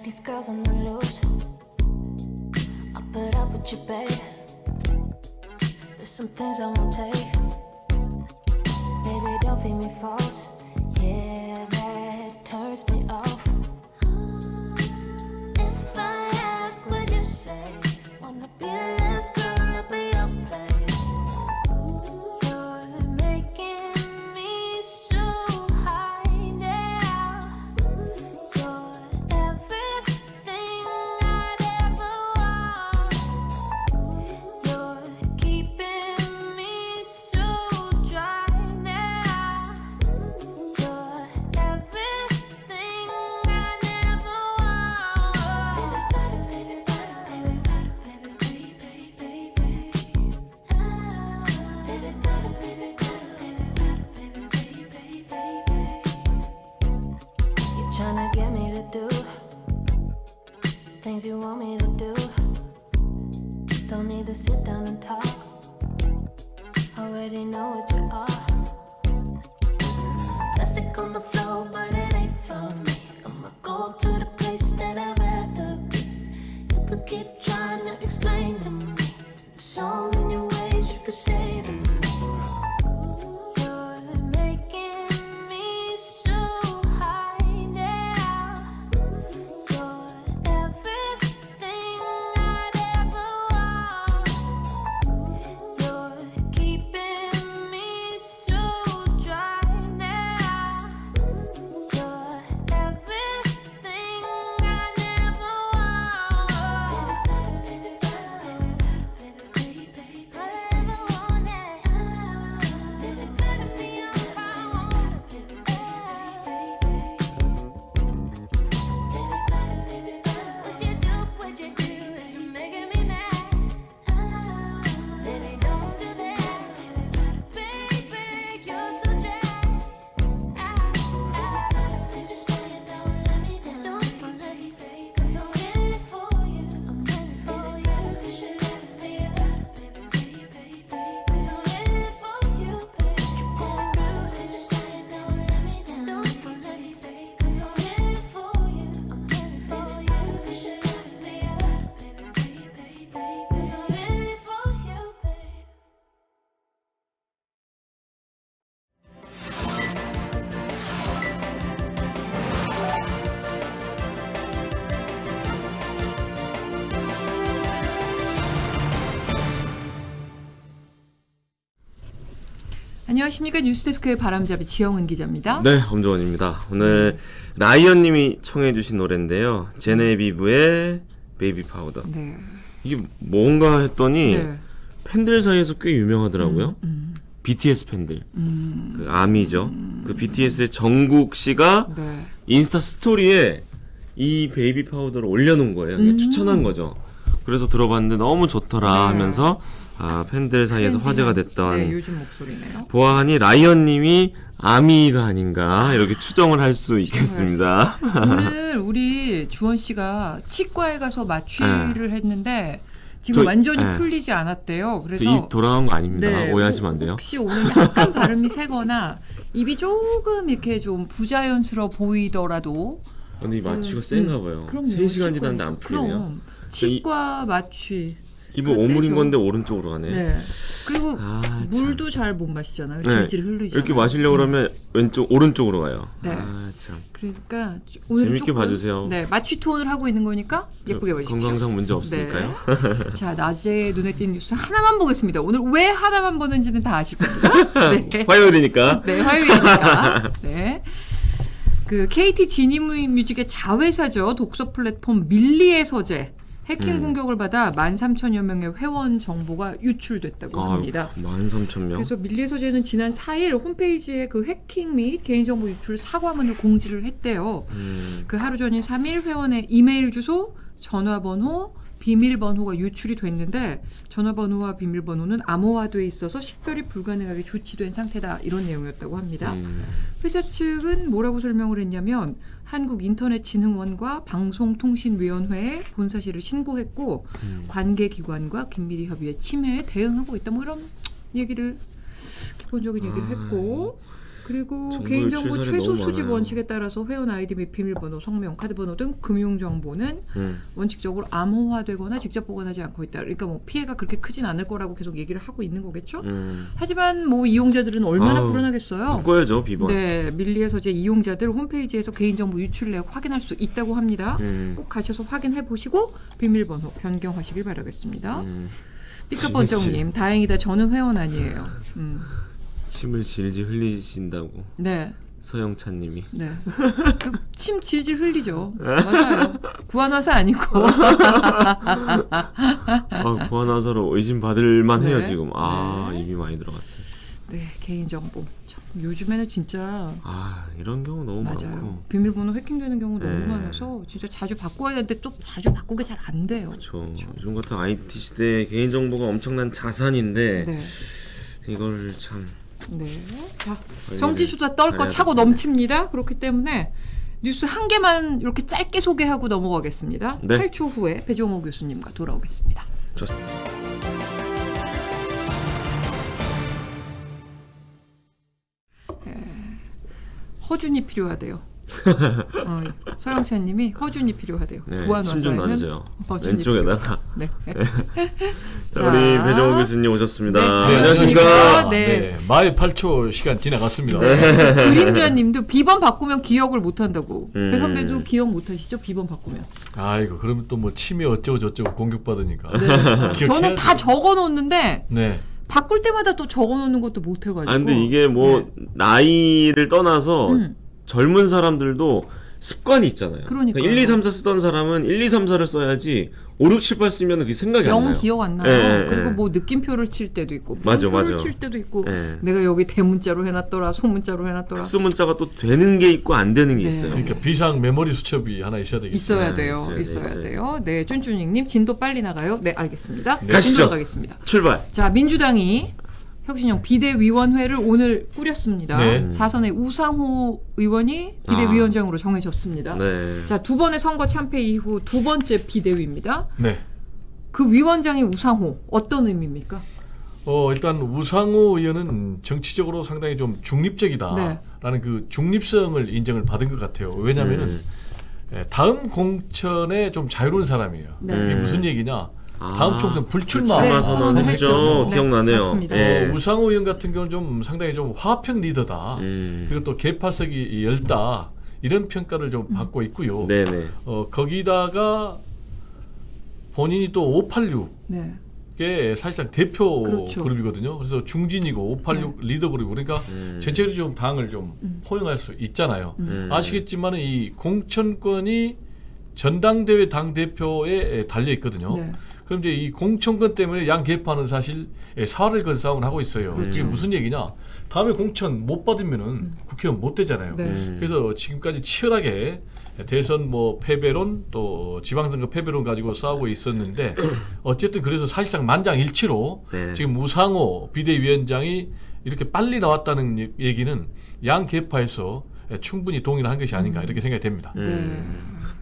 like these girls on the loose. I'll put up with you, babe. There's some things I won't take. Baby, don't feed me false. Yeah, that turns me off. If I ask, would you say? Wanna be the last girl up at your place? You're making me so high now. You're everything I'd ever want. You're keeping me so dry now. You're everything I never want. Baby, baby, baby, baby, you're tryna get me to do things you want me to do. Don't need to sit down and talk. Already know what you are. Plastic on the floor, but it ain't from me. I'ma go to the place that I'd rather be. You could keep trying to explain to me. There's so many ways you could say to me. You're making me so high now. You're everything I'd ever want. You're keeping me so dry now. You're everything I never want. What you do is you're making me mad. Baby, don't do that. Baby, you're so dry. Just say don't let me down. Don't let me, 'cause I'm ready for you. I'm ready for you. You should lift me up, baby, 'cause I'm ready for you, baby. You going through, just say don't let me down. Don't let me, 'cause I'm ready for you. I'm ready for you. You should lift me up, baby, 'cause I'm ready for you, baby. 안녕하십니까. 뉴스데스크의 바람잡이 지영은 기자입니다. 네, 엄정원입니다. 오늘 라이언님이 청해주신 노래인데요. 제네비브의 베이비 파우더. 네. 이게 뭔가 했더니 네. 팬들 사이에서 꽤 유명하더라고요. BTS 팬들. 그 아미죠. 그 BTS의 정국 씨가 네. 인스타 스토리에 이 베이비 파우더를 올려놓은 거예요. 그냥 추천한 거죠. 그래서 들어봤는데 너무 좋더라 네. 하면서 팬들 사이에서 트렌디한, 화제가 됐던 네, 요즘 목소리네요. 보아하니 라이언님이 아미가 아닌가 이렇게 추정을 할 수 있겠습니다. 오늘 우리 주원 씨가 치과에 가서 마취를 했는데 지금 저- 완전히 네. 풀리지 않았대요. 그래서 입 돌아간 거 아닙니다. 네, 오해하시면 안 돼요. 혹시 오늘 약간 발음이 세거나 입이 조금 이렇게 좀 부자연스러워 보이더라도 근데 이 마취가 센가 봐요. 그럼요. 3시간 지났는데 안 풀리네요. 그럼 치과 마취. 입은 그거 오물인 세죠. 건데 오른쪽으로 가네. 네. 그리고 아, 물도 잘 못 마시잖아요. 네. 질질 흘리잖아요. 이렇게 마시려고 그러면 오른쪽으로 가요. 네. 아, 참. 그러니까 오늘 재밌게 조금, 봐주세요. 네, 마취 톤을 하고 있는 거니까 예쁘게 봐주십시오. 건강상 문제 없으니까요. 네. 자, 낮에 눈에 띈 뉴스 하나만 보겠습니다. 오늘 왜 하나만 보는지는 다 아실 겁니다. 네. 화요일이니까. 네, 화요일이니까. 네. 그 KT 지니뮤직의 자회사죠. 독서 플랫폼 밀리의 서재. 해킹 공격을 받아 13,000여 명의 회원 정보가 유출됐다고 합니다. 13,000명. 그래서 밀리의 서재는 지난 4일 홈페이지에 그 해킹 및 개인정보 유출 사과문을 공지를 했대요. 그 하루 전인 3일 회원의 이메일 주소, 전화번호, 비밀번호가 유출이 됐는데 전화번호와 비밀번호는 암호화돼 있어서 식별이 불가능하게 조치된 상태다. 이런 내용이었다고 합니다. 회사 측은 뭐라고 설명을 했냐면 한국인터넷진흥원과 방송통신위원회에 본사실을 신고했고 관계기관과 긴밀히 협의해 침해에 대응하고 있다. 뭐 이런 얘기를 기본적인 얘기를 했고 그리고 정보 개인정보 유출 사례 최소 너무 수집 많아요. 원칙에 따라서 회원 아이디 및 비밀번호, 성명, 카드번호 등 금융정보는 원칙적으로 암호화되거나 직접 보관하지 않고 있다. 그러니까 뭐 피해가 그렇게 크진 않을 거라고 계속 얘기를 하고 있는 거겠죠. 하지만 뭐 이용자들은 얼마나 아우, 불안하겠어요. 바꿔야죠 비번. 네, 밀리에서 제 이용자들 홈페이지에서 개인정보 유출 내역 확인할 수 있다고 합니다. 음. 꼭 가셔서 확인해 보시고 비밀번호 변경하시길 바라겠습니다. 진짜. 삐까번쩍님, 다행이다. 저는 회원 아니에요. 침을 질질 흘리신다고 네. 서영찬님이. 네. 그 침 질질 흘리죠. 맞아요. 구한화사 아니고. 보안화사로 의심받을 만해요 네. 지금. 입이 많이 들어갔어요. 네, 개인정보. 참, 요즘에는 진짜 이런 경우 너무 맞아요. 많고. 비밀번호 해킹되는 경우 너무 네. 많아서 진짜 자주 바꿔야 되는데 또 자주 바꾸기 잘 안 돼요. 그렇죠. 요즘 같은 IT 시대에 개인정보가 엄청난 자산인데 네. 이걸 참. 네. 자, 관리를 정치수다 떨 거 잘해야 차고 되는데. 넘칩니다. 그렇기 때문에 뉴스 한 개만 이렇게 짧게 소개하고 넘어가겠습니다. 네. 8초 후에 배종호 교수님과 돌아오겠습니다. 좋습니다. 허준이 필요하대요. 서영찬님이 허준이 필요하대요. 네, 구한 침 좀 화사에는 놔주세요. 허준이 왼쪽에다가. 네. 자, 우리 배정호 교수님 오셨습니다. 네, 안녕하십니까. 네. 말 8초 시간 지나갔습니다. 그림자님도 비번 바꾸면 기억을 못 한다고. 배 선배도 기억 못 하시죠? 비번 바꾸면. 아이고 그러면 또 뭐 침이 어쩌고 저쩌고 공격받으니까. 네. 기억해야지. 저는 다 적어 놓는데 네. 바꿀 때마다 또 적어 놓는 것도 못 해가지고. 근데 이게 뭐 나이를 떠나서 젊은 사람들도 습관이 있잖아요. 그러니까요. 1, 2, 3, 4 쓰던 사람은 1, 2, 3, 4를 써야지 5, 6, 7, 8 쓰면 그게 생각이 안 영 나요. 기억 안 나요. 예, 예, 그리고 예. 뭐 느낌표를 칠 때도 있고, 맞아, 표를 맞아. 칠 때도 있고, 예. 내가 여기 대문자로 해놨더라, 소문자로 해놨더라. 특수 문자가 또 되는 게 있고 안 되는 게 네. 있어요. 그러니까 비상 메모리 수첩이 하나 있어야 되겠어요. 있어야 돼요. 있어야 돼, 있어야 있어야 돼요. 네, 쭌쭌닉님 진도 빨리 나가요. 네, 알겠습니다. 네. 가시죠. 진도 나가겠습니다. 출발. 자, 민주당이 혁신형 비대위원회를 오늘 꾸렸습니다. 네. 사선의 우상호 의원이 비대위원장으로 정해졌습니다. 네. 자, 두 번의 선거 참패 이후 두 번째 비대위입니다. 네. 그 위원장이 우상호, 어떤 의미입니까? 일단 우상호 의원은 정치적으로 상당히 좀 중립적이다라는 그 중립성을 인정을 받은 것 같아요. 왜냐하면은 다음 공천에 좀 자유로운 사람이에요. 네. 이게 무슨 얘기냐? 다음 총선 불출마 출마 선언했죠. 선언했죠. 네, 기억나네요. 맞습니다. 예. 우상호 의원 같은 경우는 좀 상당히 좀 화합형 리더다. 음. 그리고 또 개파석이 얇다. 이런 평가를 좀 받고 있고요. 네네. 거기다가 본인이 또 586의 네. 사실상 대표 그렇죠. 그룹이거든요. 그래서 중진이고 586 리더 그룹이고 그러니까 전체적으로 좀 당을 좀 포용할 수 있잖아요. 아시겠지만 이 공천권이 전당대회 당 대표에 달려 있거든요. 네. 그럼 이제 이 공천권 때문에 양 개파는 사실 사활을 건 싸움을 하고 있어요. 그렇죠. 이게 무슨 얘기냐? 다음에 공천 못 받으면은 국회의원 못 되잖아요. 네. 그래서 지금까지 치열하게 대선 뭐 패배론 또 지방선거 패배론 가지고 싸우고 있었는데 어쨌든 그래서 사실상 만장일치로 네. 지금 우상호 비대위원장이 이렇게 빨리 나왔다는 얘기는 양 개파에서 충분히 동의를 한 것이 아닌가 이렇게 생각이 됩니다. 네.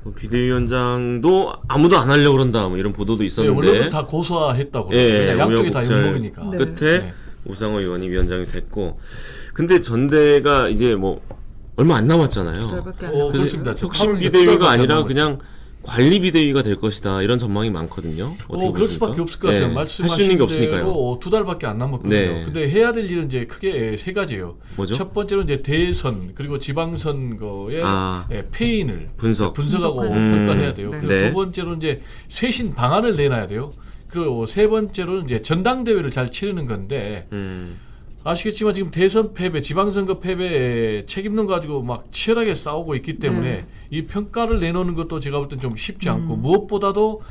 뭐 비대위원장도 아무도 안 하려고 그런다 뭐 이런 보도도 네, 있었는데 원래부터 다 고소했다고. 예, 그냥 양쪽이 다 우여곡절 욕먹으니까. 네. 끝에 네. 우상호 의원이 위원장이 됐고, 근데 전대가 이제 뭐 얼마 안 남았잖아요. 두 달밖에 안 그래서 남았어요. 그렇습니다. 혁신 팔월 비대위가 몇 달밖에 안 아니라 남았죠. 그냥 관리 비대위가 될 것이다 이런 전망이 많거든요. 어떻게 그럴 보십니까? 수밖에 없을 것 같아요. 예, 말씀하신 할 수 있는 게 없으니까요. 대로 두 달밖에 안 남았거든요. 네. 근데 해야 될 일은 이제 크게 세 가지예요. 뭐죠? 첫 번째로 이제 대선 그리고 지방선거의 패인을 분석하고 분석하고 분석하는 평가해야 돼요. 네. 그리고 네. 두 번째로 이제 쇄신 방안을 내놔야 돼요. 그리고 세 번째로는 이제 전당대회를 잘 치르는 건데 아시겠지만 지금 대선 패배, 지방선거 패배에 책임론 가지고 막 치열하게 싸우고 있기 때문에 네. 이 평가를 내놓는 것도 제가 볼 땐 좀 쉽지 않고 무엇보다도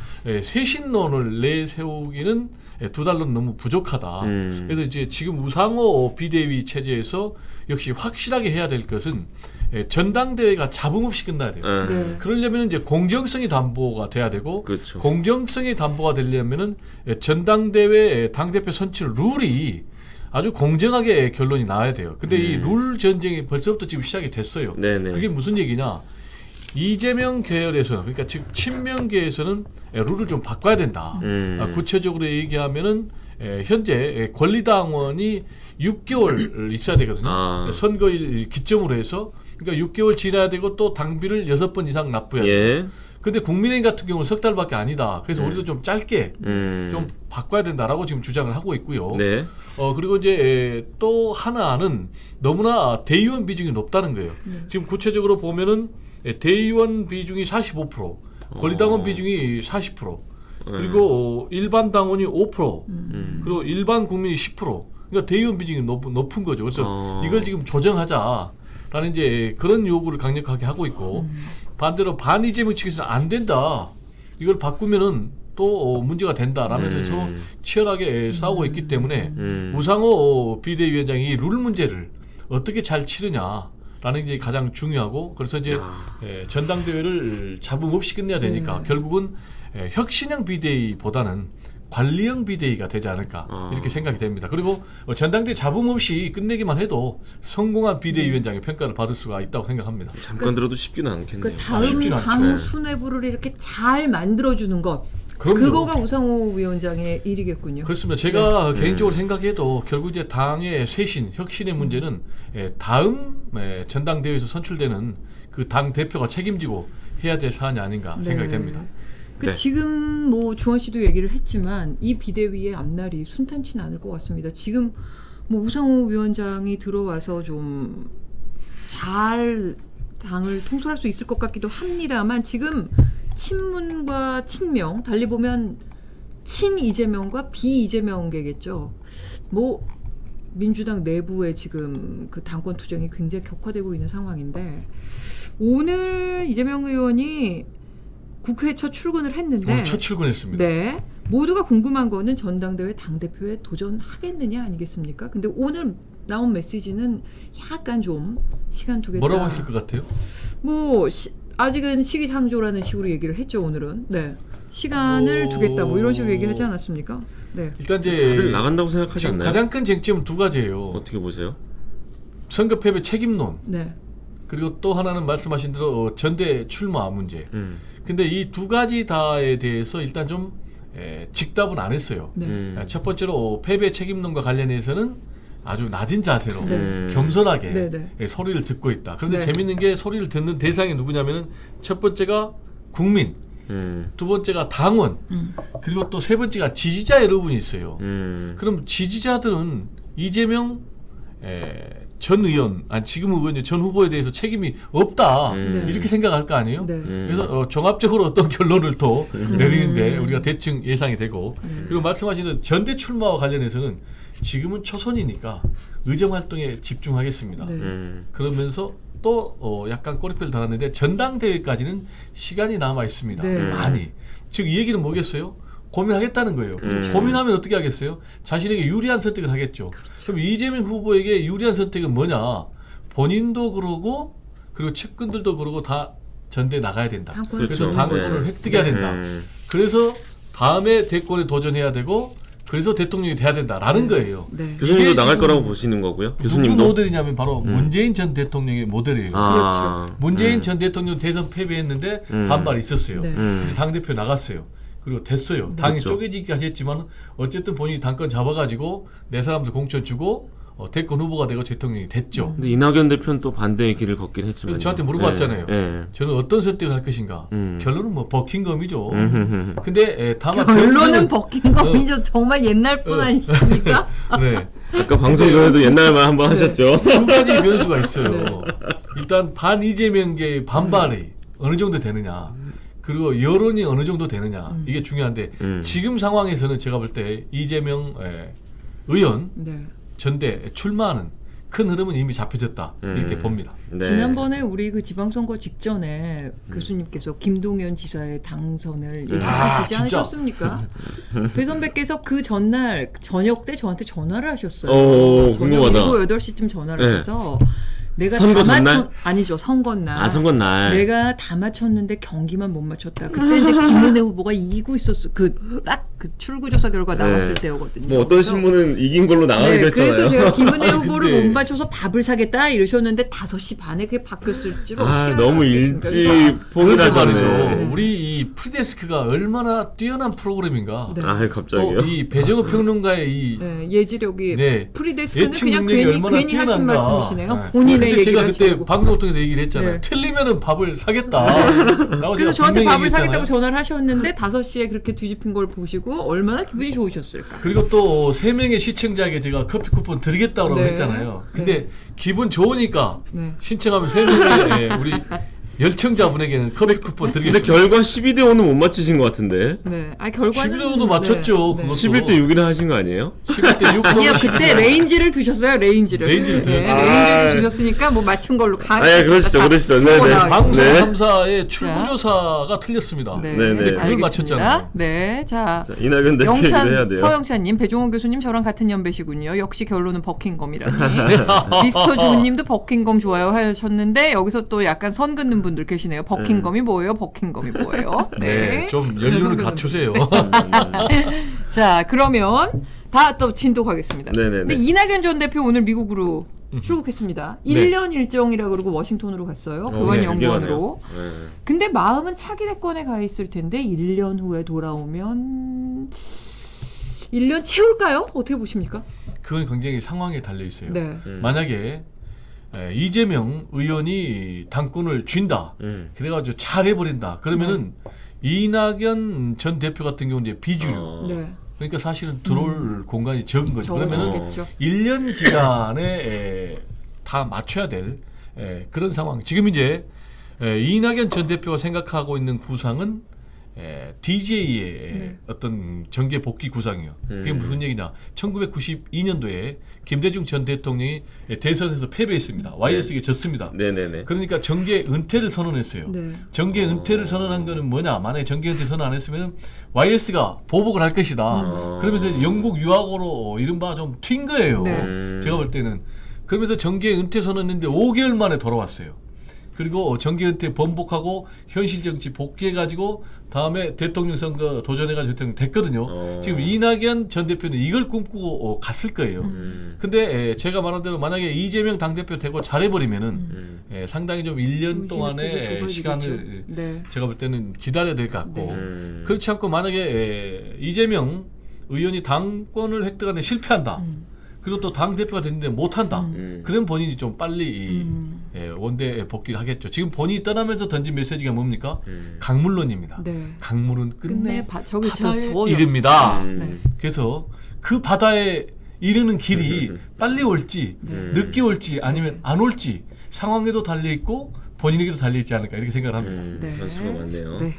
쇄신론을 내세우기는 두 달로는 너무 부족하다. 그래서 이제 지금 우상호 비대위 체제에서 역시 확실하게 해야 될 것은 전당대회가 잡음 없이 끝나야 돼요. 네. 그러려면 이제 공정성이 담보가 돼야 되고 그렇죠. 공정성이 담보가 되려면은 전당대회 당대표 선출 룰이 아주 공정하게 결론이 나와야 돼요. 근데 이 룰 전쟁이 벌써부터 지금 시작이 됐어요. 네네. 그게 무슨 얘기냐? 이재명 계열에서는 그러니까 즉 친명계에서는 룰을 좀 바꿔야 된다. 구체적으로 얘기하면은 현재 권리당원이 6개월 있어야 되거든요. 선거일 기점으로 해서 그러니까 6개월 지나야 되고 또 당비를 6번 이상 납부해야 돼요. 예. 근데 국민의힘 같은 경우는 석 달밖에 아니다. 그래서 우리도 좀 짧게 좀 바꿔야 된다라고 지금 주장을 하고 있고요. 네. 그리고 이제 또 하나는 너무나 대의원 비중이 높다는 거예요. 지금 구체적으로 보면은 대의원 비중이 45%, 권리당원 비중이 40%, 그리고 일반 당원이 5%, 그리고 일반 국민이 10%. 그러니까 대의원 비중이 높은 거죠. 그래서 이걸 지금 조정하자라는 이제 그런 요구를 강력하게 하고 있고 반대로 반이재명 측에서는 안 된다. 이걸 바꾸면은 또 문제가 된다라면서 치열하게 싸우고 있기 때문에 우상호 비대위원장이 룰 문제를 어떻게 잘 치르냐라는 게 가장 중요하고 그래서 이제 전당대회를 잡음 없이 끝내야 되니까 결국은 혁신형 비대위보다는 관리형 비대위가 되지 않을까 이렇게 생각이 됩니다. 그리고 전당대회 잡음 없이 끝내기만 해도 성공한 비대위원장의 평가를 받을 수가 있다고 생각합니다. 잠깐 들어도 쉽지는 않겠네요. 그 다음 당 수뇌부를 이렇게 잘 만들어주는 것. 그럼요. 그거가 우상호 위원장의 일이겠군요. 그렇습니다. 제가 개인적으로 생각해도 결국 이제 당의 쇄신, 혁신의 문제는 다음 전당대회에서 선출되는 그 당 대표가 책임지고 해야 될 사안이 아닌가 생각이 됩니다. 지금 뭐 주원 씨도 얘기를 했지만 이 비대위의 앞날이 순탄치는 않을 것 같습니다. 지금 뭐 우상호 위원장이 들어와서 좀 잘 당을 통솔할 수 있을 것 같기도 합니다만 지금 친문과 친명 달리 보면 친 이재명과 비 이재명계겠죠. 뭐 민주당 내부에 지금 그 당권 투쟁이 굉장히 격화되고 있는 상황인데 오늘 이재명 의원이 국회에 첫 출근을 했는데 첫 출근했습니다. 네. 모두가 궁금한 거는 전당대회 당대표에 도전하겠느냐 아니겠습니까? 근데 오늘 나온 메시지는 약간 좀 시간 두겠다. 뭐라고 했을 것 같아요? 뭐 아직은 시기상조라는 식으로 얘기를 했죠. 오늘은. 네. 시간을 두겠다. 뭐 이런 식으로 얘기하지 않았습니까? 네. 일단 이제 다들 나간다고 생각하지 지금 않나요? 가장 큰 쟁점은 두 가지예요. 어떻게 보세요? 선거 패배 책임론. 네. 그리고 또 하나는 말씀하신 대로 전대 출마 문제. 근데 이 두 가지 다에 대해서 일단 좀 직답은 안 했어요. 네. 첫 번째로 패배 책임론과 관련해서는 아주 낮은 자세로 네. 겸손하게 네. 소리를 듣고 있다. 그런데 네. 재밌는 게 소리를 듣는 대상이 누구냐면은 첫 번째가 국민, 두 번째가 당원, 그리고 또 세 번째가 지지자 여러분이 있어요. 그럼 지지자들은 이재명 전 의원, 지금 의원, 전 후보에 대해서 책임이 없다 이렇게 생각할 거 아니에요? 네. 그래서 종합적으로 어떤 결론을 또 내리는데 우리가 대충 예상이 되고 그리고 말씀하시는 전대 출마와 관련해서는 지금은 초선이니까 의정 활동에 집중하겠습니다. 네. 그러면서 또 약간 꼬리표를 달았는데 전당대회까지는 시간이 남아 있습니다. 네. 많이. 즉 이 얘기는 뭐겠어요? 고민하겠다는 거예요. 고민하면 어떻게 하겠어요? 자신에게 유리한 선택을 하겠죠. 그럼 이재명 후보에게 유리한 선택은 뭐냐? 본인도 그러고 그리고 측근들도 그러고 다 전대 나가야 된다. 그래서 당권을 획득해야 된다. 그래서 다음에 대권에 도전해야 되고 그래서 대통령이 돼야 된다라는 거예요. 네. 교수님도 나갈 거라고 보시는 거고요? 교수님도? 누구 모델이냐면 바로 문재인 전 대통령의 모델이에요. 그렇죠. 문재인 전 대통령 대선 패배했는데 반발이 있었어요. 네. 당대표 나갔어요. 그리고 됐어요. 당이 그렇죠. 쪼개지기까지 했지만 어쨌든 본인이 당권 잡아가지고 내 사람들 공천 주고 대권 후보가 되고 대통령이 됐죠. 근데 이낙연 대표는 또 반대의 길을 걷긴 했지만 그래서 저한테 물어봤잖아요. 예. 저는 어떤 선택을 할 것인가. 결론은 뭐 버킹엄이죠. 근데 다만 결론은 버킹엄이죠. 정말 옛날 분 아니십니까? 네. 아까 방송 전에도 옛날 말 한번 하셨죠. 두 가지 변수가 있어요. 일단 반 이재명계의 반발이 어느 정도 되느냐. 그리고 여론이 어느 정도 되느냐. 이게 중요한데 지금 상황에서는 제가 볼 때 이재명 의원 네. 전대 출마하는 큰 흐름은 이미 잡혀졌다. 이렇게 봅니다. 네. 지난번에 우리 그 지방선거 직전에 교수님께서 김동연 지사의 당선을 예측하시지 진짜? 않으셨습니까? 배 선배께서 그 전날 저녁 때 저한테 전화를 하셨어요. 오, 저녁 궁금하다. 7, 8시쯤 전화를 네. 해서 내가 선거 다 전날? 아니죠. 선거날. 아 선거 날. 내가 다 맞췄는데 경기만 못 맞췄다. 그때 이제 김은혜 후보가 이기고 있었어. 그 출구조사 결과 나왔을 네. 때였거든요. 뭐 어떤 그래서 신문은 이긴 걸로 나가게 됐잖아요. 그래서 제가 김은혜 아니, 후보를 근데- 못 맞춰서 밥을 사겠다 이러셨는데 5시 반에 그게 바뀌었을 줄 어떻게 너무 알았겠습니까? 일찍 그런데 포기하셨네. 말이죠. 우리 이 프리데스크가 얼마나 뛰어난 프로그램인가. 네. 아 갑자기요? 또 이 배정우 평론가의 이 네, 예지력이 네. 프리데스크는 예측 그냥 능력이 괜히 얼마나 하신 뛰어난가. 말씀이시네요. 네. 본인의 근데 얘기를 제가 하지 그때 말고. 방송통에서 얘기를 했잖아요. 네. 틀리면은 밥을 사겠다. 라고 그래서 제가 저한테 분명히 밥을 얘기했잖아요. 사겠다고 전화를 하셨는데 5시에 그렇게 뒤집힌 걸 보시고 얼마나 기분이 좋으셨을까. 그리고 또 3명의 시청자에게 제가 커피 쿠폰 드리겠다고 네. 했잖아요. 근데 기분 좋으니까 네. 신청하면 3명의 우리 열청자분에게는 커피 쿠폰 근데 드리겠습니다. 결과 12대 5는 못 맞히신 것 같은데. 네. 아 결과는 11도 맞췄죠. 네. 그것도. 11대 6이나 하신 거 아니에요? 11대 6. 아니요 그때 레인지를 두셨어요. 레인지를 레인지를 네, 두셨죠. 레인지를 두셨으니까 뭐 맞춘 걸로 가. 아, 예, 그러시죠, 그러시죠. 찍어 네, 네. 나가겠습니다. 방송 네. 3사의 출구조사가 틀렸습니다. 네, 네, 네. 그걸 알겠습니다. 맞췄잖아요. 네, 자, 자, 이낙연 대표 얘기를 해야 영찬 돼요. 서영찬님, 배종원 교수님 저랑 같은 연배시군요. 역시 결론은 버킹검이라니. 미스터 조은님도 버킹검 좋아요 하셨는데 여기서 또 약간 선 긋는 분들 계시네요. 버킹검이 뭐예요? 버킹검이 뭐예요? 네, 좀 연륜을 갖추세요. 자, 그러면 다 또 진도 가겠습니다. 네네네. 근데 이낙연 전 대표 오늘 미국으로 출국했습니다. 네. 1년 일정이라 그러고 워싱턴으로 갔어요. 교환 네, 연구원으로. 네. 근데 마음은 차기 대권에 가 있을 텐데 1년 후에 돌아오면 1년 채울까요? 어떻게 보십니까? 그건 굉장히 상황에 달려 있어요. 네. 만약에 이재명 의원이 당권을 쥔다. 그래가지고 잘해버린다. 그러면은 이낙연 전 대표 같은 경우는 이제 비주류. 네. 그러니까 사실은 들어올 공간이 적은 거죠. 그러면은 적어지겠죠. 1년 기간에 다 맞춰야 될 그런 상황. 지금 이제 이낙연 전 대표가 생각하고 있는 구상은 DJ의 네. 어떤 정계 복귀 구상이에요. 그게 무슨 얘기냐? 1992년도에 김대중 전 대통령이 대선에서 패배했습니다. YS에게 졌습니다. 네네네. 그러니까 정계 은퇴를 선언했어요. 네. 정계 은퇴를 선언한 거는 뭐냐? 만약에 정계 은퇴 선언 안 했으면 YS가 보복을 할 것이다. 그러면서 영국 유학으로 이른바 좀 튄 거예요. 네. 제가 볼 때는. 그러면서 정계 은퇴 선언했는데 5개월 만에 돌아왔어요. 그리고 정계 은퇴 번복하고 현실 정치 복귀해가지고 다음에 대통령 선거 도전해가지고 대통령 됐거든요. 지금 이낙연 전 대표는 이걸 꿈꾸고 갔을 거예요. 근데 제가 말한 대로 만약에 이재명 당대표 되고 잘해버리면은 상당히 좀 1년 동안의 시간을 네. 제가 볼 때는 기다려야 될 것 같고 그렇지 않고 만약에 이재명 의원이 당권을 획득하는데 실패한다. 그리고 또 당대표가 됐는데 못한다. 그럼 본인이 좀 빨리 원대 복귀를 하겠죠. 지금 본인이 떠나면서 던진 메시지가 뭡니까? 강물론입니다. 네. 강물은 끝내 저기 바다에 저 이릅니다. 네. 그래서 그 바다에 이르는 길이 빨리 올지 늦게 올지 아니면 안 올지 상황에도 달려있고 본인에게도 달려있지 않을까 이렇게 생각을 합니다. 네. 그럴 수가 많네요. 네.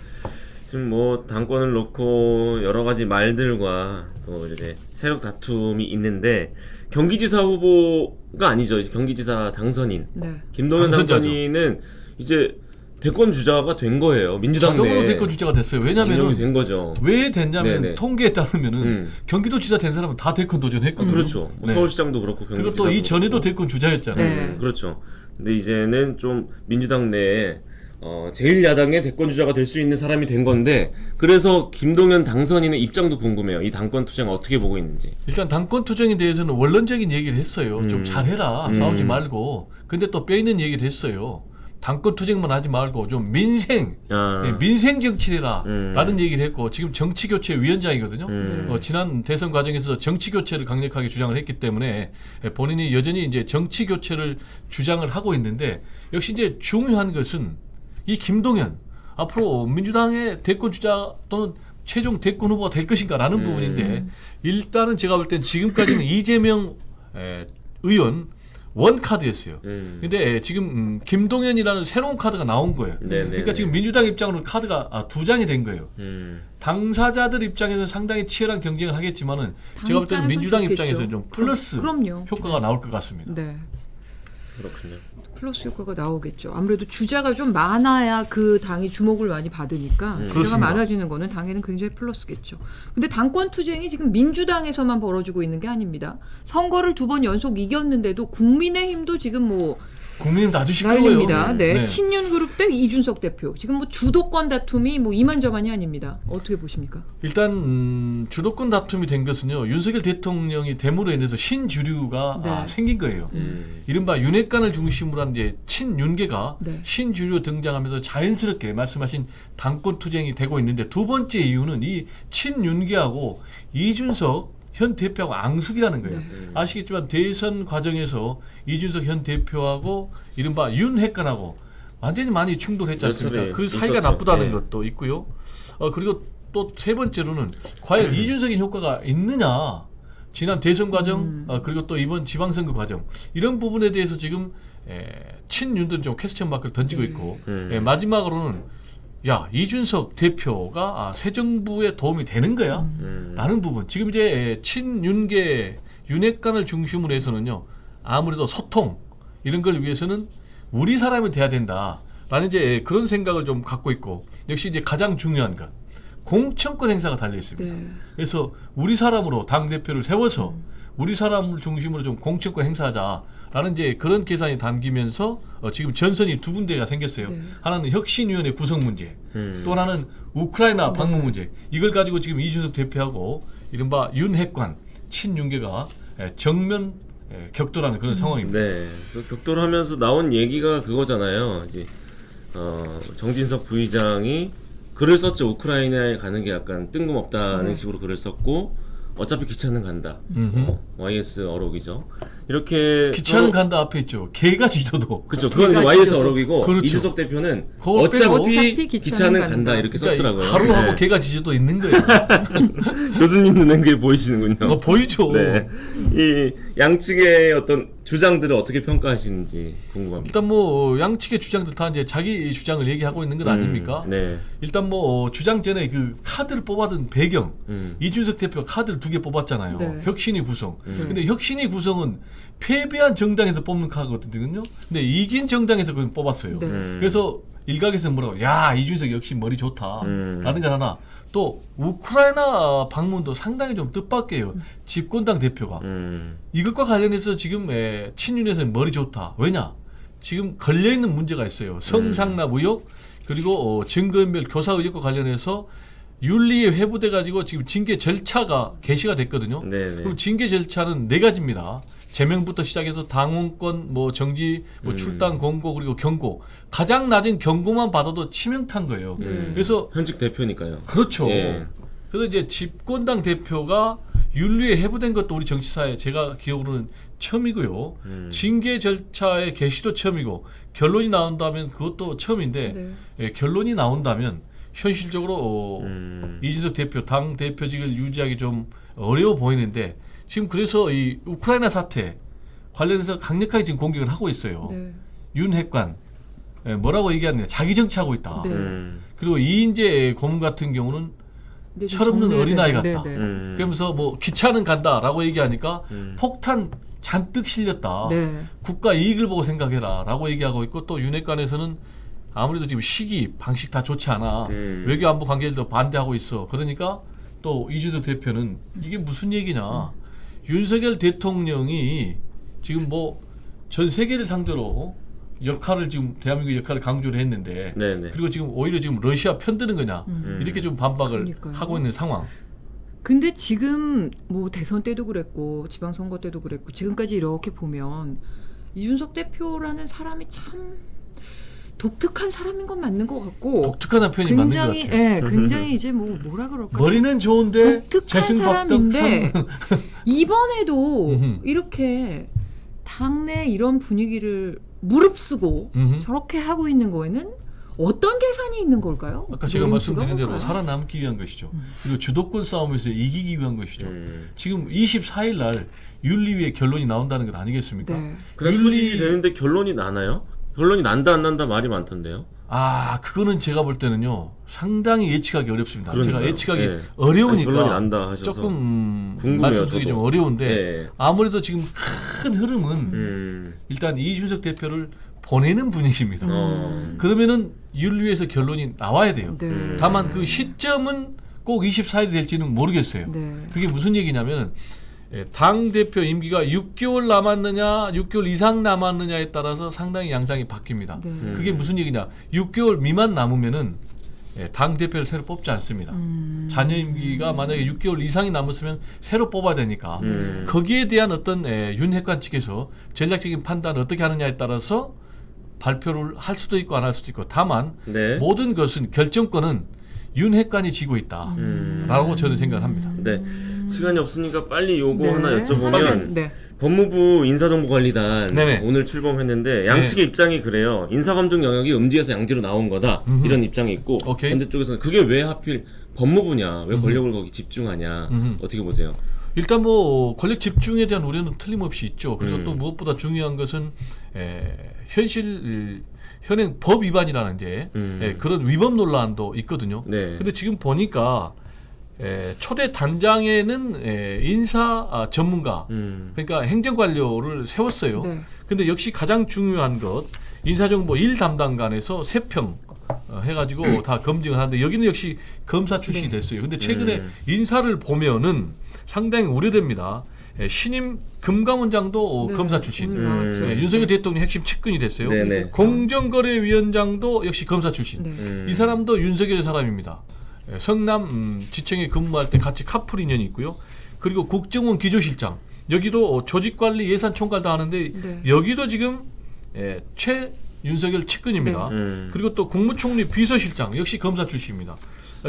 지금 뭐 당권을 놓고 여러 가지 말들과 또 이제 세력 다툼이 있는데 경기지사 후보가 아니죠. 경기지사 당선인 네. 김동연 당선자죠. 당선인은 이제 대권 주자가 된 거예요. 민주당 자동으로 내 대권 주자가 됐어요. 왜냐면은 된 거죠. 왜 됐냐면 네네. 통계에 따르면은 경기도지사 된 사람은 다 대권 도전했거든요. 그렇죠. 뭐 네. 서울시장도 그렇고 그리고 경기지사도 또 이 전에도 그렇고. 대권 주자였잖아요. 네. 그렇죠. 근데 이제는 좀 민주당 내에 제1야당의 대권 주자가 될 수 있는 사람이 된 건데 그래서 김동연 당선인의 입장도 궁금해요. 이 당권 투쟁 어떻게 보고 있는지. 일단 당권 투쟁에 대해서는 원론적인 얘기를 했어요. 좀 잘해라. 싸우지 말고. 근데 또 빼있는 얘기를 했어요. 당권 투쟁만 하지 말고 좀 민생 정치를 해라 라는 얘기를 했고 지금 정치교체 위원장이거든요. 지난 대선 과정에서 정치교체를 강력하게 주장을 했기 때문에 본인이 여전히 이제 정치교체를 주장을 하고 있는데 역시 이제 중요한 것은 이 김동연 앞으로 민주당의 대권 주자 또는 최종 대권 후보가 될 것인가라는 부분인데 일단은 제가 볼 땐 지금까지는 이재명 의원 원카드였어요. 근데 지금 김동연이라는 새로운 카드가 나온 거예요. 그러니까 지금 민주당 입장으로는 카드가 2장이 된 거예요. 당사자들 입장에서는 상당히 치열한 경쟁을 하겠지만은 제가 볼 때는 민주당 입장에서는 좀 플러스 그럼요. 효과가 나올 것 같습니다. 네. 그렇군요. 플러스 효과가 나오겠죠. 아무래도 주자가 좀 많아야 그 당이 주목을 많이 받으니까 주자가 그렇습니다. 많아지는 거는 당에는 굉장히 플러스겠죠. 근데 당권 투쟁이 지금 민주당에서만 벌어지고 있는 게 아닙니다. 선거를 2번 연속 이겼는데도 국민의힘도 지금 뭐 국민은 아주 시끄러워요. 난립니다. 네. 친윤 그룹 대 이준석 대표. 지금 뭐 주도권 다툼이 뭐 이만저만이 아닙니다. 어떻게 보십니까? 일단 주도권 다툼이 된 것은요. 윤석열 대통령이 됨으로 인해서 신주류가 네. 생긴 거예요. 이른바 윤핵관을 중심으로 한 이제 친윤계가 네. 신주류 등장하면서 자연스럽게 말씀하신 당권 투쟁이 되고 있는데 두 번째 이유는 이 친윤계하고 이준석 현 대표하고 앙숙이라는 거예요. 네. 아시겠지만 대선 과정에서 이준석 현 대표하고 이른바 윤핵관하고 완전히 많이 충돌했지 않습니까? 네, 그 사이가 있었죠. 나쁘다는 네. 것도 있고요. 그리고 또 세 번째로는 과연 이준석의 효과가 있느냐? 지난 대선 과정 그리고 또 이번 지방선거 과정 이런 부분에 대해서 지금 친윤들은 좀 퀘스천 마크를 던지고 있고 마지막으로는 야 이준석 대표가 새 정부에 도움이 되는 거야? 라는 부분 지금 이제 친윤계 윤핵관을 중심으로 해서는요 아무래도 소통 이런 걸 위해서는 우리 사람이 돼야 된다라는 이제 그런 생각을 좀 갖고 있고 역시 이제 가장 중요한 것 공천권 행사가 달려 있습니다. 네. 그래서 우리 사람으로 당 대표를 세워서 우리 사람을 중심으로 좀 공천권 행사하자라는 이제 그런 계산이 담기면서 지금 전선이 두 군데가 생겼어요. 네. 하나는 혁신위원회 구성 문제, 또 하나는 우크라이나 방문 문제. 이걸 가지고 지금 이준석 대표하고 이른바 윤핵관 친윤계가 정면 격돌하는 그런 상황입니다. 네. 그 격돌하면서 나온 얘기가 그거잖아요. 이제 정진석 부의장이 글을 썼죠. 우크라이나에 가는 게 약간 뜬금없다는 네. 식으로 글을 썼고 어차피 기차는 간다. 음흠. YS 어록이죠. 이렇게 기차는 간다 앞에 있죠. 개가 지도도. 그렇죠. 그건 개가 YS 지도도. 어록이고 그렇죠. 이준석 대표는 그걸 빼고 어차피 기차는 기차는 간다. 간다. 이렇게 그러니까 썼더라고요. 가로하고 네. 개가 지도도 있는 거예요. 교수님 눈엔 그게 보이시는군요. 보이죠. 네. 이 양측의 어떤 주장들을 어떻게 평가하시는지 궁금합니다. 일단 뭐 양측의 주장들 다 이제 자기 주장을 얘기하고 있는 것 아닙니까? 네. 일단 뭐 주장 전에 그 카드를 뽑아둔 배경 이준석 대표가 카드를 2개 뽑았잖아요. 네. 혁신위 구성. 근데 혁신위 구성은 패배한 정당에서 뽑는 카드거든요. 근데 이긴 정당에서 그걸 뽑았어요. 네. 그래서 일각에서 뭐라고 야 이준석 역시 머리 좋다 라는 거 하나 또 우크라이나 방문도 상당히 좀 뜻밖이에요. 집권당 대표가 이것과 관련해서 지금 친윤에서는 머리 좋다. 왜냐? 지금 걸려있는 문제가 있어요. 성상납 의혹 그리고 증거인멸 교사 의혹과 관련해서 윤리에 회부돼 가지고 지금 징계 절차가 개시가 됐거든요. 네네. 그럼 징계 절차는 4가지입니다. 제명부터 시작해서 당원권, 뭐 정지, 뭐 출당 공고 그리고 경고. 가장 낮은 경고만 받아도 치명타인 거예요. 그래서 현직 대표니까요. 그렇죠. 예. 그래서 이제 집권당 대표가 윤리에 해부된 것도 우리 정치사에 제가 기억으로는 처음이고요. 징계 절차의 개시도 처음이고 결론이 나온다면 그것도 처음인데 네. 결론이 나온다면 현실적으로 이준석 대표 당 대표직을 유지하기 좀 어려워 보이는데 지금 그래서 이 우크라이나 사태 관련해서 강력하게 지금 공격을 하고 있어요. 네. 윤핵관 뭐라고 얘기하느냐 자기 정치하고 있다. 네. 그리고 이인재 고문 같은 경우는 네, 좀 철없는 정리해야 어린아이 되는데, 같다. 네. 그러면서 뭐 기차는 간다라고 얘기하니까 폭탄 잔뜩 실렸다. 네. 국가 이익을 보고 생각해라라고 얘기하고 있고 또 윤핵관에서는 아무래도 지금 시기 방식 다 좋지 않아. 외교 안보 관계들도 반대하고 있어. 그러니까 또 이준석 대표는 이게 무슨 얘기냐. 윤석열 대통령이 지금 뭐 전 세계를 상대로 역할을 지금 대한민국 역할을 강조를 했는데 네네. 그리고 지금 오히려 지금 러시아 편드는 거냐 이렇게 좀 반박을 그러니까요. 하고 있는 상황. 근데 지금 뭐 대선 때도 그랬고 지방선거 때도 그랬고 지금까지 이렇게 보면 이준석 대표라는 사람이 참 독특한 사람인 건 맞는 것 같고 독특한 표현이 맞는 것 굉장히 같아요. 굉장히 이제 뭐라 그럴까 머리는 좋은데 독특한 재승 사람인데 박덕성. 이번에도 음흠. 이렇게 당내 이런 분위기를 무릅쓰고 음흠. 저렇게 하고 있는 거에는 어떤 계산이 있는 걸까요? 아까 제가 노림수가 말씀드린 대로 뭘까요? 살아남기 위한 것이죠. 그리고 주도권 싸움에서 이기기 위한 것이죠. 음. 지금 24일 날 윤리위의 결론이 나온다는 것 아니겠습니까? 네. 그날 소집이 되는데 결론이 나나요? 결론이 난다 안 난다 말이 많던데요. 그거는 제가 볼 때는요 상당히 예측하기 어렵습니다. 그러니까요. 제가 예측하기 네. 어려우니까 아니, 결론이 난다 하셔서 조금 궁금해요, 말씀드리기 저도. 좀 어려운데 네. 아무래도 지금 큰 흐름은 일단 이준석 대표를 보내는 분위기입니다. 그러면은 윤리위에서 결론이 나와야 돼요. 네. 다만 그 시점은 꼭 24일이 될지는 모르겠어요. 네. 그게 무슨 얘기냐면 당 대표 임기가 6개월 남았느냐, 6개월 이상 남았느냐에 따라서 상당히 양상이 바뀝니다. 네. 그게 무슨 얘기냐? 6개월 미만 남으면은 당 대표를 새로 뽑지 않습니다. 잔여 임기가 만약에 6개월 이상이 남았으면 새로 뽑아야 되니까 거기에 대한 어떤 윤핵관 측에서 전략적인 판단을 어떻게 하느냐에 따라서 발표를 할 수도 있고 안 할 수도 있고, 다만 네. 모든 것은 결정권은 윤핵관이 쥐고 있다라고 저는 생각을 합니다. 네. 시간이 없으니까 빨리 요거 네. 하나 여쭤보면 네. 법무부 인사정보관리단 네네. 오늘 출범했는데 양측의 네. 입장이 그래요. 인사검증 영역이 음지에서 양지로 나온 거다. 이런 입장이 있고 오케이. 반대쪽에서는 그게 왜 하필 법무부냐, 왜 권력을 거기 집중하냐, 어떻게 보세요? 일단 뭐 권력 집중에 대한 우려는 틀림없이 있죠. 그리고 또 무엇보다 중요한 것은 현행 법 위반이라는 게 그런 위법 논란도 있거든요. 네. 근데 지금 보니까 초대 단장에는 인사 전문가, 그러니까 행정관료를 세웠어요. 네. 근데 역시 가장 중요한 것, 인사정보 1담당관에서 3평 해가지고 다 검증을 하는데 여기는 역시 검사 출신이 됐어요. 근데 최근에 인사를 보면은 상당히 우려됩니다. 신임 금감원장도 네. 검사 출신. 오늘 나왔죠. 윤석열 대통령 핵심 측근이 됐어요. 네네. 공정거래위원장도 역시 검사 출신. 네. 이 사람도 윤석열 사람입니다. 성남 지청에 근무할 때 같이 카풀 인연이 있고요. 그리고 국정원 기조실장, 여기도 조직관리 예산총괄 다 하는데 네. 여기도 지금 윤석열 측근입니다. 그리고 또 국무총리 비서실장 역시 검사 출신입니다.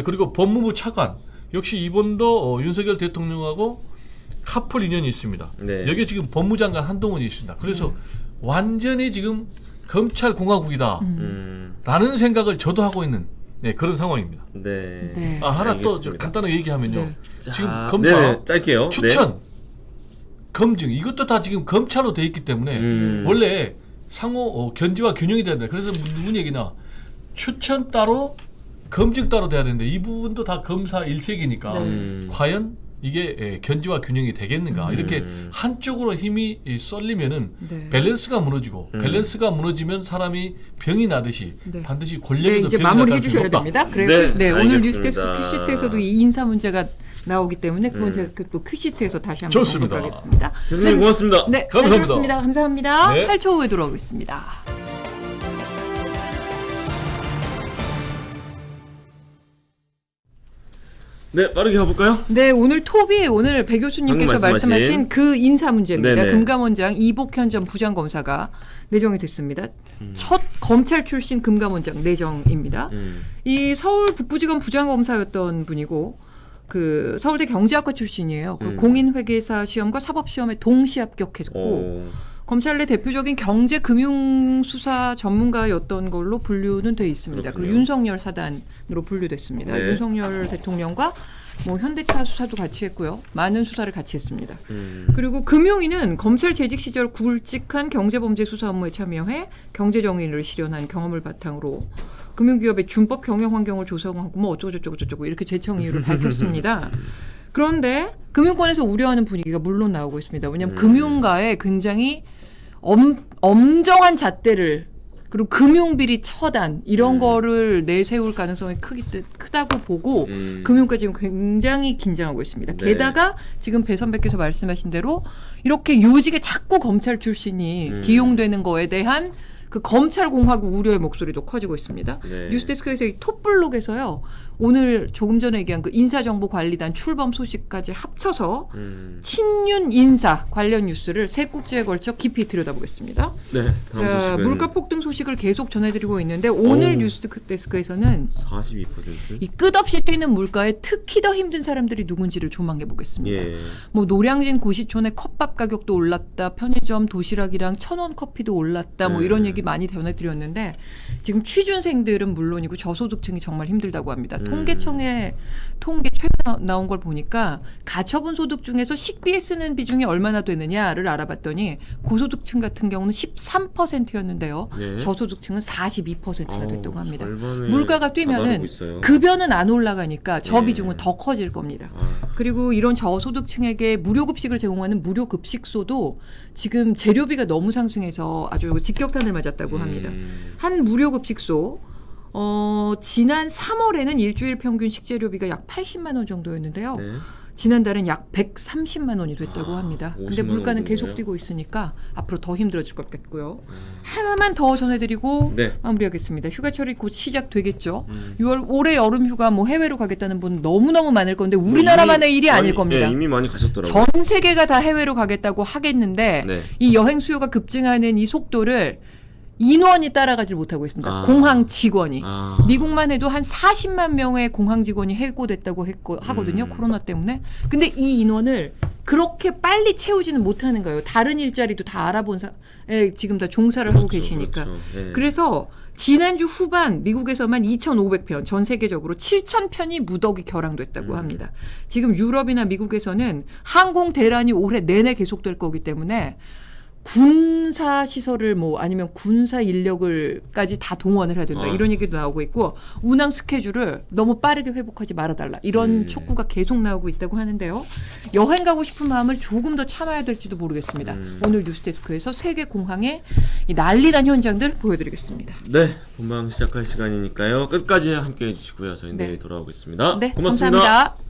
그리고 법무부 차관 역시 이분도 윤석열 대통령하고 카풀 인연이 있습니다. 네. 여기에 지금 법무장관 한동훈이 있습니다. 그래서 완전히 지금 검찰공화국이다 라는 생각을 저도 하고 있는 그런 상황입니다. 네. 네. 하나 또 알겠습니다. 간단하게 얘기하면요. 네. 지금 자, 검사 네, 짧게요. 추천, 검증 이것도 다 지금 검찰로 돼 있기 때문에 원래 상호 견제와 균형이 돼야 된다. 그래서 무슨 얘기나 추천 따로 검증 따로 돼야 되는데 이 부분도 다 검사 일색이니까 과연 이게 견제와 균형이 되겠는가. 이렇게 한쪽으로 힘이 쏠리면은 네. 밸런스가 무너지고 밸런스가 무너지면 사람이 병이 나듯이 네. 반드시 네, 권력에도 이제 병이 날 마무리해 가능성이 주셔야 높다. 됩니다. 네, 그래서 네, 오늘 알겠습니다. 뉴스데스크 큐시트에서도 이 인사 문제가 나오기 때문에 그건 제가 또 큐시트에서 다시 한번 좋습니다. 보도록 하겠습니다. 교수님 고맙습니다. 네, 감사합니다. 잘 들었습니다. 감사합니다. 네. 8초 후에 돌아오겠습니다. 네, 빠르게 가볼까요? 네, 오늘 톱이 오늘 배 교수님께서 방금 말씀하신 말씀하신 그 인사 문제입니다. 네네. 금감원장 이복현 전 부장검사가 내정이 됐습니다. 첫 검찰 출신 금감원장 내정입니다. 이 서울 북부지검 부장검사였던 분이고 그 서울대 경제학과 출신이에요. 그 공인회계사 시험과 사법시험에 동시 합격했고 검찰 내 대표적인 경제 금융 수사 전문가였던 걸로 분류는 돼 있습니다. 그 그렇군요. 윤석열 사단으로 분류됐습니다. 네. 윤석열 대통령과 뭐 현대차 수사도 같이 했고요. 많은 수사를 같이 했습니다. 그리고 금융위는 검찰 재직 시절 굵직한 경제범죄 수사 업무에 참여해 경제정의를 실현한 경험을 바탕으로 금융기업의 준법 경영 환경을 조성하고 뭐 어쩌고저쩌고 이렇게 재청 이유를 밝혔습니다. 그런데 금융권에서 우려하는 분위기가 물론 나오고 있습니다. 왜냐하면 금융가에 굉장히 엄정한 잣대를 그리고 금융비리 처단 이런 거를 내세울 가능성이 크다고 보고 금융가 지금 굉장히 긴장하고 있습니다. 네. 게다가 지금 배 선배께서 말씀하신 대로 이렇게 요직에 자꾸 검찰 출신이 기용되는 거에 대한 그 검찰 공화국 우려의 목소리도 커지고 있습니다. 네. 뉴스데스크에서 이 톱블록에서요. 오늘 조금 전에 얘기한 그 인사정보관리단 출범 소식까지 합쳐서 친윤 인사 관련 뉴스를 세 꼭지에 걸쳐 깊이 들여다보겠습니다. 네, 다음 자, 소식은 물가 폭등 소식을 계속 전해드리고 있는데 오늘 어우. 뉴스데스크에서는 42%. 이 끝없이 뛰는 물가에 특히 더 힘든 사람들이 누군지를 조망해 보겠습니다. 예. 뭐 노량진 고시촌의 컵밥 가격도 올랐다, 편의점 도시락이랑 1,000원 커피도 올랐다, 뭐 이런 얘기 많이 전해드렸는데 지금 취준생들은 물론이고 저소득층이 정말 힘들다고 합니다. 통계청의 통계 최근 나온 걸 보니까 가처분 소득 중에서 식비에 쓰는 비중이 얼마나 되느냐를 알아봤더니 고소득층 같은 경우는 13%였는데요. 네. 저소득층은 42%가 됐다고 합니다. 절반에 물가가 다다르고 뛰면은 있어요. 급여는 안 올라가니까 저 예. 비중은 더 커질 겁니다. 아, 그리고 이런 저소득층에게 무료급식을 제공하는 무료급식소도 지금 재료비가 너무 상승해서 아주 직격탄을 맞았다고 합니다. 한 무료급식소 지난 3월에는 일주일 평균 식재료비가 약 80만 원 정도였는데요. 네. 지난달엔 약 130만 원이 됐다고 합니다. 근데 50만 물가는 원 계속 정도예요? 뛰고 있으니까 앞으로 더 힘들어질 것 같고요. 하나만 더 전해드리고 네. 마무리하겠습니다. 휴가철이 곧 시작되겠죠. 6월 올해 여름 휴가 뭐 해외로 가겠다는 분 너무너무 많을 건데 우리나라만의 일이 아닐 겁니다. 예, 이미 많이 가셨더라고요. 전 세계가 다 해외로 가겠다고 하겠는데 네. 이 여행 수요가 급증하는 이 속도를 인원이 따라가지 못하고 있습니다. 아. 공항 직원이. 아. 미국만 해도 한 40만 명의 공항 직원이 해고됐다고 하거든요. 코로나 때문에. 근데 이 인원을 그렇게 빨리 채우지는 못하는 거예요. 다른 일자리도 다 알아본 지금 다 종사를 하고 계시니까. 그렇죠. 예. 그래서 지난주 후반 미국에서만 2,500편, 전 세계적으로 7,000편이 무더기 결항됐다고 합니다. 지금 유럽이나 미국에서는 항공 대란이 올해 내내 계속될 거기 때문에 군사 시설을 뭐 아니면 군사 인력을까지 다 동원을 해야 된다. 이런 얘기도 나오고 있고 운항 스케줄을 너무 빠르게 회복하지 말아달라. 이런 촉구가 계속 나오고 있다고 하는데요. 여행 가고 싶은 마음을 조금 더 참아야 될지도 모르겠습니다. 오늘 뉴스데스크에서 세계 공항의 이 난리난 현장들 보여드리겠습니다. 네, 본방 시작할 시간이니까요. 끝까지 함께해 주시고요. 저희 네. 내일 돌아오겠습니다. 네, 고맙습니다. 감사합니다.